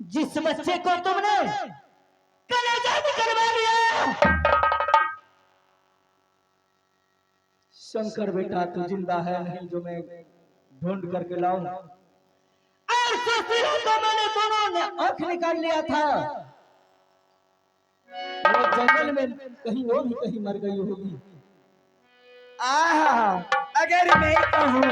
जिस बच्चे को तुमने कलेजा निकलवा लिया। शंकर बेटा तू जिंदा है नहीं जो मैं ढूंढ करके लाऊं। और सुशीला को मैंने दोनों ने आंख निकाल लिया था। वो जंगल में कहीं वो भी कहीं मर गई होगी। अगर मैं कहूँ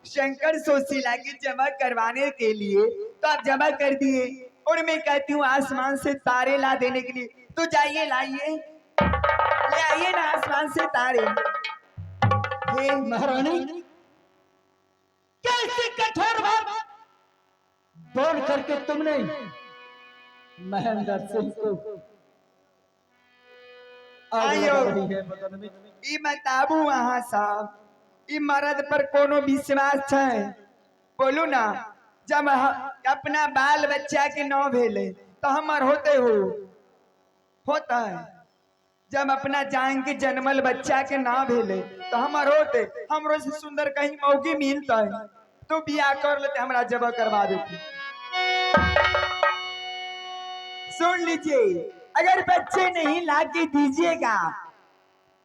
शंकर सुशीला की जमा करवाने के लिए तो आप जमा कर दिए, और मैं कहती हूँ आसमान से तारे ला देने के लिए तो जाइए लाइए, ले आइए ना आसमान से तारे। हे महारानी कैसे कठोर बात बोल करके तुमने महेंद्र सिंह को आयो ई बताबू वहाँ साहब, ई मर्द पर कोनो विश्वास है? बोलू ना, जब अपना बाल बच्चा के नौ भेले तो हमर होते होता है, जब अपना जान के जन्मल बच्चा के ना भेले तो हमर होते, हमरो से सुंदर कहीं मौकी मिलता है तो बियाह कर लेते, हमरा जबा करवा देते। सुन लीजिए, अगर बच्चे नहीं लाके दीजिएगा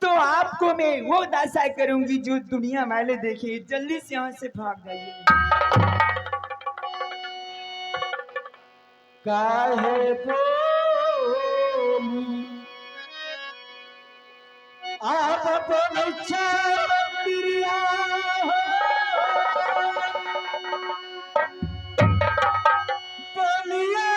तो आपको मैं वो दशा करूंगी जो दुनिया वाले देखे। जल्दी से यहाँ से भाग जाइए। काहे बोली आप बोल छाड़िया बोलिया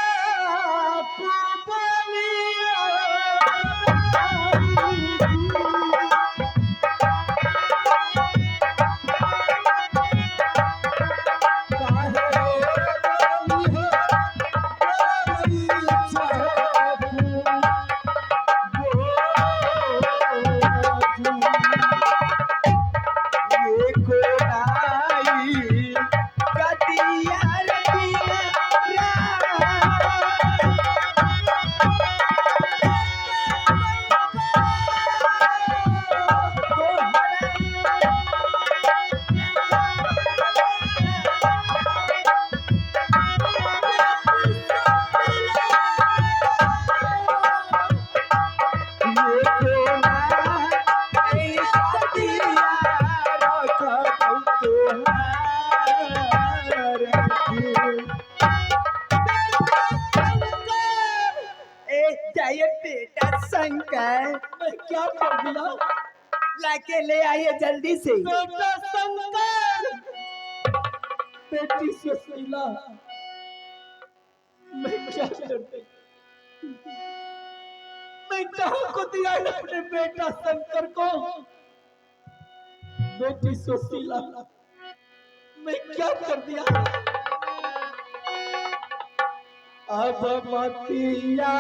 बेटा शंकर, मैं क्या कर दिया? लाके ले आइए जल्दी से। बेटा शंकर, बेटी सुशीला, मैं क्या कर दे? मैं कहाँ को दिया अपने बेटा शंकर को? बेटी सुशीला, मैं क्या कर दिया? अब मतिया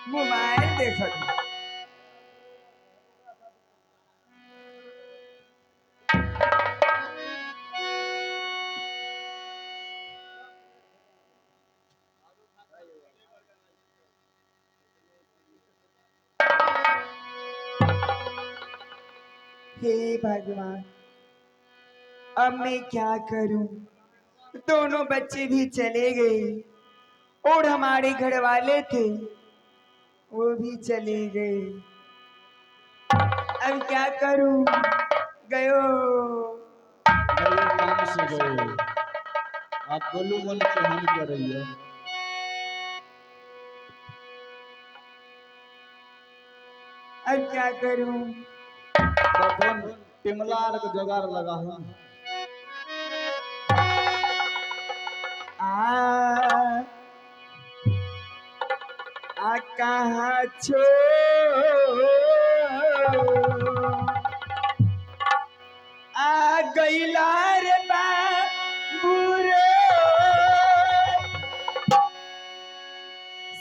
मोबाइल देखत हे भगवान, अब मैं क्या करूं? दोनों बच्चे भी चले गए और हमारे घर वाले थे वो भी चले गए। अब क्या करूं? गयो गए काम से गए। आप गोलू मन की हानि कर रही है। अब क्या करूं? बटन टिमला के जुगाड़ लगा हूँ। आ कहाँ छो आ गईला रे बाबू रे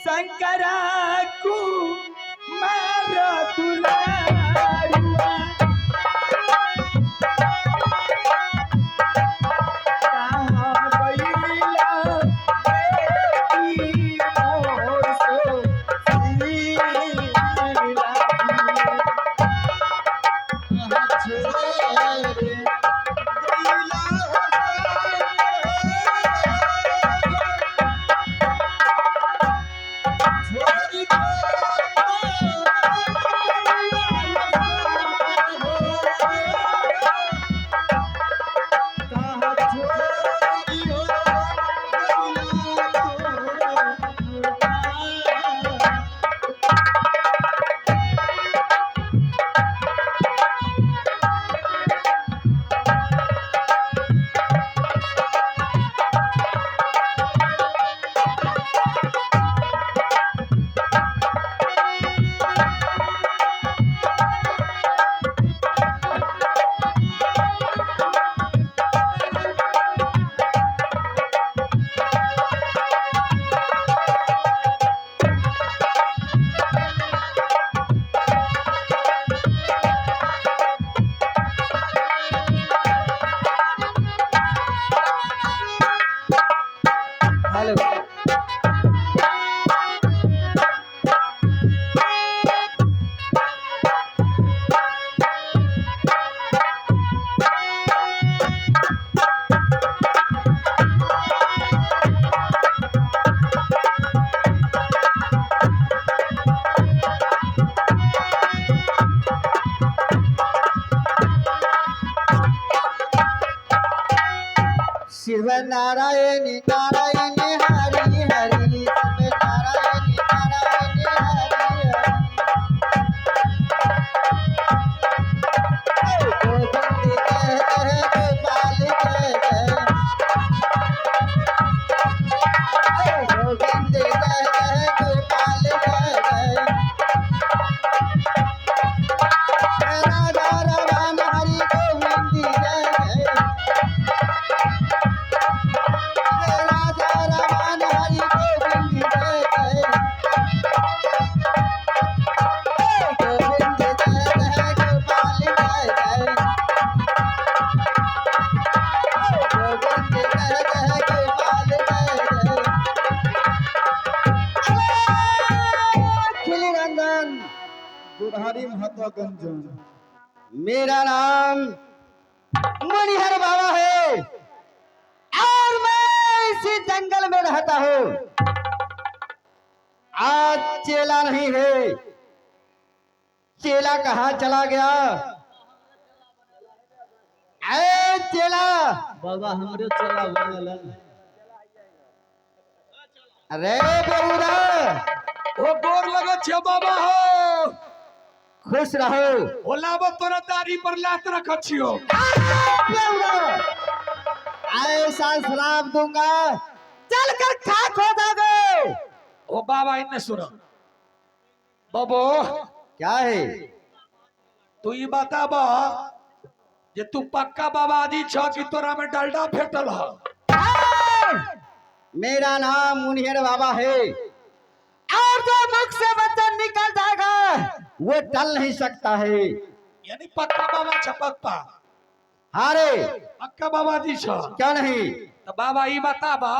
शंकरा को मार दुलारुआ कहाँ गईला बेटी मोर सो शीला शिव नारायणी नारायणी हरि हरि शिव नारायणी नारायणी हरि हरि गोविंद जय जय गोपाल जय जय गोविंद जय जय गोपाल जय जय राधा रमन हरि गोविंद जय जय राधा रमन हरि गोविंद जय जय गोविंद जय जय गोपाल जय जय गोविंद जय जय गोपाल जय जय खिली रंजन बुढ़ारी महतो गंजन। मेरा नाम मणिहर बाबा है और मैं इसी जंगल में रहता हूँ। आज चेला नहीं है, चेला कहाँ चला गया? ऐ चेला बाबा हमरे चेला बनलन। अरे बेहुदा ओ गोर लगत छे बाबा हो। खुश रहो। ओ लाबत तोरा दाढ़ी पर लात रखत छियो। बेहुदा ऐसा श्राप दूंगा चल कर खाक हो जाओगे। ओ बाबा इन्ने सुनो। बाबो क्या है? तू ई बताबा जे तू पक्का बाबाजी छ कि तोरा में डलडा फेटल ह? मेरा नाम मुनिहर बाबा है और जो मुख से बच्चा वो टल नहीं सकता है। यानी पक्का बाबा छ पक्का हारे पक्का बाबा जी छ क्या नहीं? तो बाबा ये बताबा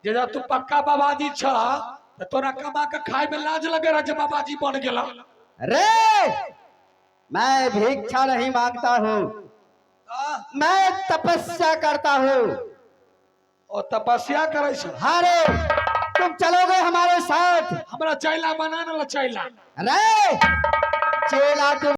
जे जब तू पक्का बाबा जी छ तो तोरा कमा के खाए में लाज लगे रहा जब बाबा जी बन गेला। रे मैं भिक्षा नहीं मांगता हूँ, मैं तपस्या करता हूँ। और तपस्या करे छ हारे तुम चलोगे हमारे साथ? हमरा चैला बनाना ला चैला रे चेला तुम